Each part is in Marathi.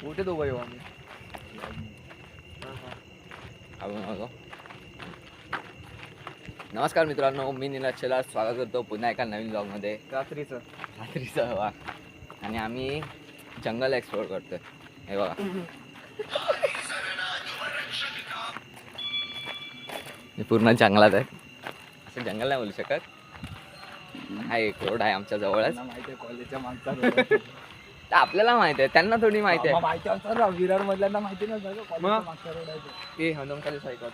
कुठे दोघं येऊ आम्ही? नमस्कार मित्रांनो, मी निलाक्षला स्वागत करतो पुन्हा एका नवीन ब्लॉगमध्ये. रात्रीचं वा आणि आम्ही जंगल एक्सप्लोर करतोय. हे बघा, हे पूर्ण जंगलात आहे. असं जंगल नाही बोलू शकत. हा एक रोड आहे आमच्या जवळच. माहिती आहे कॉलेजच्या मागचा आपल्याला माहिती आहे, त्यांना थोडी माहिती आहे. माहिती असतं विरार मधल्यांना माहिती नसतं मागचा रोड आहे. ए हनुमखाली सायकल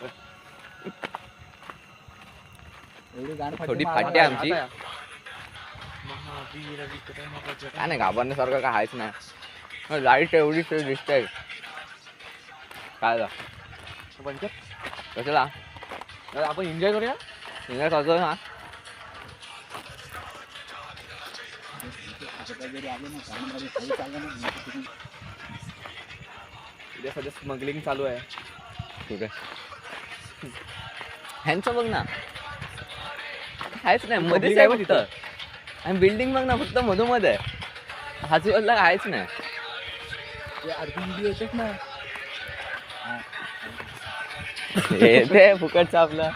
थोडी फाटी आहे आमची. काय नाही, घाबरण्यासारखं काय आहेच नाही. लाईट एवढी दिसते काय कशाला आपण एन्जॉय करूया. एन्जॉय करतो ना. उद्या सध्या स्मगलिंग चालू आहे. ठीक आहे, ह्यांचं बघ ना, काहीच नाही मध्येच आहे फक्त. आणि बिल्डिंग बघ ना, फक्त मधोमध आहे. आजूबाजूला काहीच नाही. ते फुकटचं आपलं.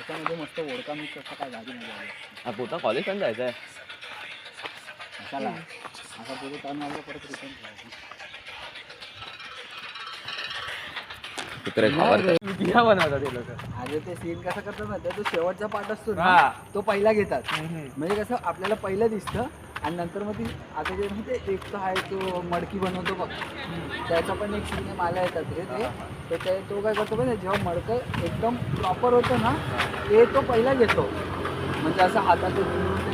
त्याच्यामध्ये मस्त ओळखा मी कसं काय गाडी नाही पुढचा कॉलेज पण जायचं आहे. कशाला असा पुढे टर्न आला परत रिटर्न दिया बनवतात ते लोक. अरे ते सीन कसं करतात ना, तो शेवटचा पार्ट असतो ना, तो पहिला घेतात. म्हणजे कसं आपल्याला पहिलं दिसतं आणि नंतर मग ती आता जे म्हणजे एक तर आहे तो मडकी बनवतो बघ, त्याचा पण एक सीन मला येतात रे ते. तर तो काय करतो पण जेव्हा मडकं एकदम प्रॉपर होतं ना, ते तो पहिला घेतो. म्हणजे असं हातात ते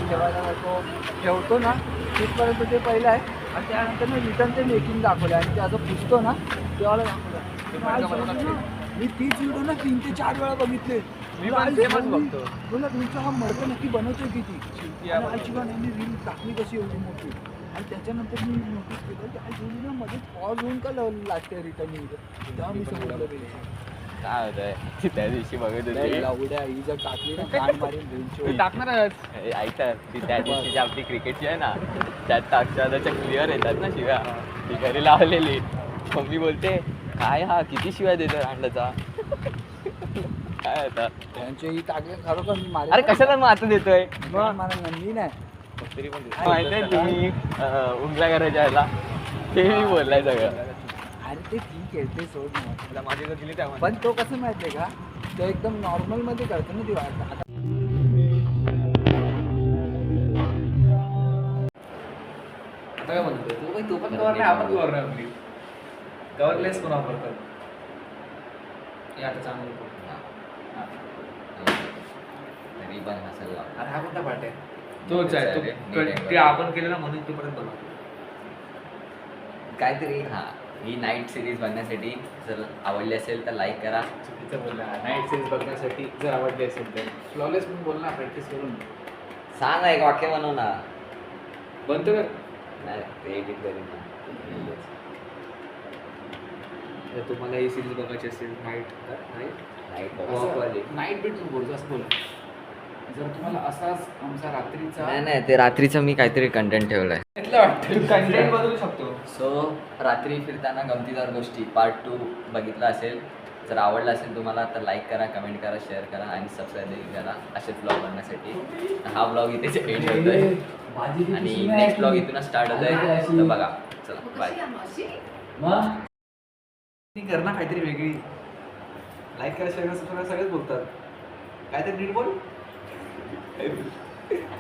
ठेवायला जातो, ठेवतो ना तिथपर्यंत ते पहिलं आहे. आणि त्यानंतर मी रिटर्न ते मेकिंग दाखवलं आणि ते असं पुसतो ना तेव्हा दाखवलं. मी तीच व्हिडिओ ना 3 ते 4 वेळा बघितले. तुला तुमचा हा मडकं नक्की बनवतोय किती यांनी रील टाकली कशी एवढी मोठी. आणि त्याच्यानंतर मी नोटीस केलं की आज ना मध्ये पॉज होऊन का लागते रिटर्न. तेव्हा मी समजलं काय होतंय. त्या दिवशी बघत होती उद्या ही जर टाकली ना कान मारीन टाकणारच. ऐकतात ती त्या दिवशी आपली क्रिकेटची आहे ना, त्यात अक्षराच्या क्लिअर येतात ना शिव्या, ती घरी लावलेली. मम्मी बोलते काय हा किती शिव्या देतो रांडचा. काय होता त्यांची ही टाकली खरोखर मी मारे. अरे कशाला मग आता देतोय मला नंदी नाही तरी पण माहिती आहे तुम्ही उंगला करायच्या ह्याला ते मी बोललाय सगळं. अरे ते ठीक आहे, ते सोड ना. माझी जर दिली त्या पण तो कसं माहिती आहे का, तो एकदम नॉर्मल मध्ये करतो ना ती वाट. आता काय म्हणतो तू पण कवर नाही, आपण कवर नाही. आपली कवरलेस पण वापरतात. हे आता चांगलं तरी पण हसायला. अरे हा कोणता पार्ट आहे? तोच आहे तो, ते आपण केलेला म्हणून तू पर्यंत बघा काहीतरी. हा, ही नाईट सिरीज बघण्यासाठी जर आवडली असेल तर लाईक करा. चुकीचं बोलला. नाईट सिरीज बघण्यासाठी जर आवडली असेल तर फ्लॉलेस पण बोल ना, प्रॅक्टिस करून सांग एक वाक्य बनव ना. बनतो का नाही ते एडिट करीन ना. जर तुम्हाला ही सिरीज बघायची असेल नाईट नाईट वॉकवाली. नाईट बीट बोलतो असं बोल. जर तुम्हाला असाच आमचा रात्रीचा नाही ते रात्रीचं मी काहीतरी कंटेंट ठेवलंय. कंटेंट बदलू शकतो. सो रात्री फिरताना गमतीदार गोष्टी पार्ट 2 बघितला असेल. जर आवडला असेल तुम्हाला तर लाईक करा, कमेंट करा, शेअर करा आणि सबस्क्राईब देखील करा असेच ब्लॉग बनण्यासाठी. हा ब्लॉग इथेच एंड होतोय आणि नेक्स्ट ब्लॉग इथूनच स्टार्ट होत आहे. तर बघा, चला बाय. कर ना काहीतरी वेगळी. लाईक करा, शेअर करा, सगळेच बोलतात. काहीतरी नीट बोल.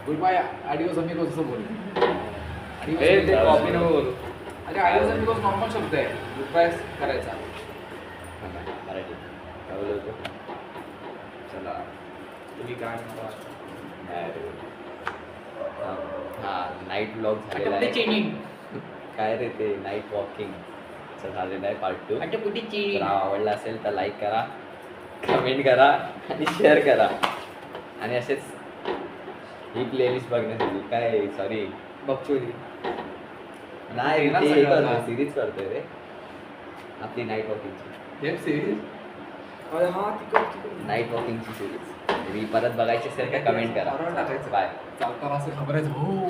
गुड बाय, आडिओस अमिगोस असं बोल. कॉपी नको बोलू. अरे आडिओस अमिगोस नॉर्मल शब्द आहे. गुड बाय करायचा. मराठी काय बोलतो. चला तुम्ही काय हा नाईट ब्लॉग झालेला आहे. काय रे ते नाईट वॉकिंग झालेलं आहे पार्ट 2. जर आवडला असेल तर लाईक करा, कमेंट करा आणि शेअर करा. आणि असेच ही प्लेलिस्ट बघण्यासाठी काय सॉरी बघचोरी नाही सिरीज करतोय रे आपली नाईट वॉकिंगची. Web series. अरे हा तिकडे नाईट वॉकिंगची सिरीज. परत बघायची असेल तर कमेंट करा. टाकायचं बाय. चालताना असं घाबरायचं. हो